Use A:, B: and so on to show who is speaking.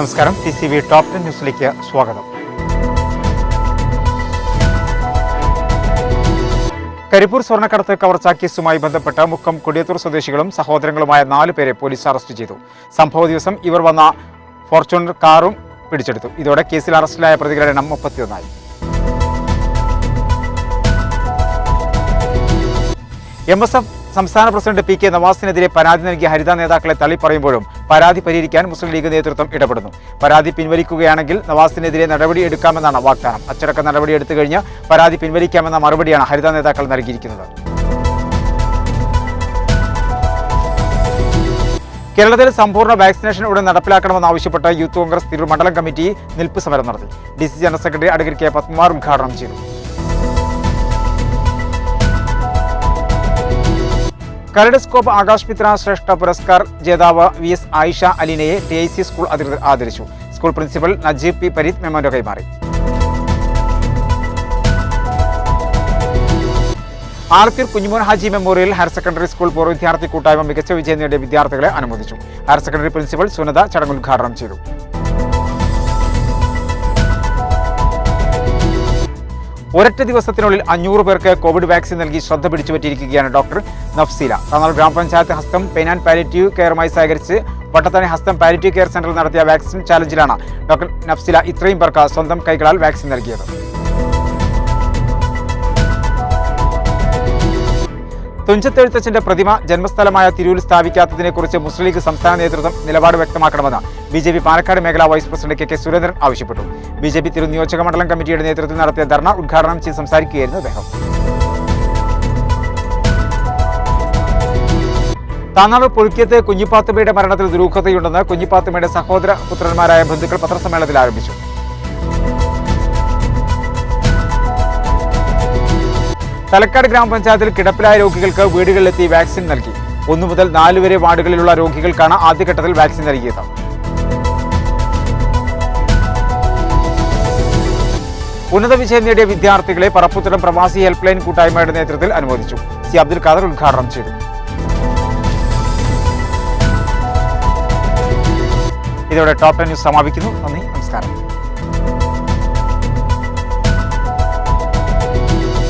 A: നമസ്കാരം. TCV top 10 ന്യൂസിലേക്ക് സ്വാഗതം. കരിപ്പൂർ സ്വർണ്ണക്കടത്ത് കവർച്ചാ കേസുമായി ബന്ധപ്പെട്ട് മുക്കം കൊടിയത്തൂർ സ്വദേശികളും സഹോദരങ്ങളുമായ 4 പേരെ പോലീസ് അറസ്റ്റ് ചെയ്തു. സംഭവ ദിവസം ഇവർ വന്ന ഫോർച്യൂണർ കാറും പിടിച്ചെടുത്തു. ഇതോടെ കേസിൽ അറസ്റ്റിലായ പ്രതികളുടെ എണ്ണം 31 ആയി. MSF സംസ്ഥാന പ്രസിഡന്റ് PK നവാസിനെതിരെ പരാതി നൽകിയ ഹരിത നേതാക്കളെ തള്ളിപ്പറയുമ്പോഴും പരാതി പരിഹരിക്കാൻ മുസ്ലിം ലീഗ് നേതൃത്വം ഇടപെടുന്നു. പരാതി പിൻവലിക്കുകയാണെങ്കിൽ നവാസിനെതിരെ നടപടി എടുക്കാമെന്നാണ് വാഗ്ദാനം. അച്ചടക്ക നടപടി എടുത്തു കഴിഞ്ഞ് പരാതി പിൻവലിക്കാമെന്ന മറുപടിയാണ് ഹരിത നേതാക്കൾ നൽകിയിരിക്കുന്നത്. കേരളത്തിൽ സമ്പൂർണ്ണ വാക്സിനേഷൻ ഉടൻ നടപ്പിലാക്കണമെന്നാവശ്യപ്പെട്ട് യൂത്ത് കോൺഗ്രസ് തിരൂർ മണ്ഡലം കമ്മിറ്റി നിൽപ്പ് സമരം നടത്തി. DC general secretary advocate K. Padmakumar ഉദ്ഘാടനം ചെയ്തു. കരഡസ്കോപ്പ് ആകാശ് മിത്ര ശ്രേഷ്ഠ പുരസ്കാർ ജേതാവ് VS ആയിഷ അലീനയെ TIC സ്കൂൾ അധികൃതർ ആദരിച്ചു. School principal Najeeb P. Pareeth മെമ്മോന്റെ കൈമാറി. Alathur Kunjumon Haji memorial higher secondary school പൂർവ്വ വിദ്യാർത്ഥി കൂട്ടായ്മ മികച്ച വിജയം നേടിയ വിദ്യാർത്ഥികളെ അനുമോദിച്ചു. ഹയർ സെക്കൻഡറി പ്രിൻസിപ്പൽ സുനത ചടങ്ങ് ഉദ്ഘാടനം ചെയ്തു. ഒരൊറ്റ ദിവസത്തിനുള്ളിൽ 500 പേർക്ക് കോവിഡ് വാക്സിൻ നൽകി ശ്രദ്ധ പിടിച്ചുപറ്റിയിരിക്കുകയാണ് ഡോക്ടർ നഫ്സീല. തണൽ ഗ്രാമപഞ്ചായത്ത് ഹസ്തം പെയിൻ ആൻഡ് പാലിയേറ്റീവ് കെയറുമായി സഹകരിച്ച് വട്ടത്തണി ഹസ്തം പാലിയേറ്റീവ് കെയർ സെന്ററിൽ നടത്തിയ വാക്സിൻ ചാലഞ്ചിലാണ് ഡോക്ടർ നഫ്സീല ഇത്രയും പേർക്ക് സ്വന്തം കൈകളാൽ വാക്സിൻ നൽകിയത്. തുഞ്ചത്തെഴുത്തച്ഛന്റെ പ്രതിമ ജന്മസ്ഥലമായ തിരൂരിൽ സ്ഥാപിക്കാത്തതിനെക്കുറിച്ച് മുസ്ലിം ലീഗ് സംസ്ഥാന നേതൃത്വം നിലപാട് വ്യക്തമാക്കണമെന്ന് BJP പാലക്കാട് മേഖലാ വൈസ് പ്രസിഡന്റ് KK സുരേന്ദ്രൻ ആവശ്യപ്പെട്ടു. BJP തിരൂർ നിയോജക മണ്ഡലം കമ്മിറ്റിയുടെ നേതൃത്വത്തിൽ നടത്തിയ ധർണ ഉദ്ഘാടനം ചെയ്ത് സംസാരിക്കുകയായിരുന്നു അദ്ദേഹം. താനാളൂർ പുഴുക്കിയത്ത് കുഞ്ഞിപ്പാത്തുമ്മയുടെ മരണത്തിൽ ദുരൂഹതയുണ്ടെന്ന് കുഞ്ഞിപ്പാത്തുമ്മയുടെ സഹോദര പുത്രന്മാരായ ബന്ധുക്കൾ പത്രസമ്മേളനത്തിൽ ആരംഭിച്ചു. തലക്കാട് ഗ്രാമപഞ്ചായത്തിൽ കിടപ്പിലായ രോഗികൾക്ക് വീടുകളിലെത്തി വാക്സിൻ നൽകി. 1 മുതൽ 4 വരെ വാർഡുകളിലുള്ള രോഗികൾക്കാണ് ആദ്യഘട്ടത്തിൽ വാക്സിൻ നൽകിയത്. ഉന്നത വിജയം നേടിയ വിദ്യാർത്ഥികളെ പറപ്പുത്തടം പ്രവാസി ഹെൽപ്പ് ലൈൻ കൂട്ടായ്മയുടെ നേതൃത്വത്തിൽ അനുമോദിച്ചു. C. അബ്ദുൽ ഖാദർ ഉദ്ഘാടനം ചെയ്തു. ഇതോടെ ടോപ്പ് 10 ന്യൂസ് സമാപിക്കുന്നു. നന്ദി, നമസ്കാരം.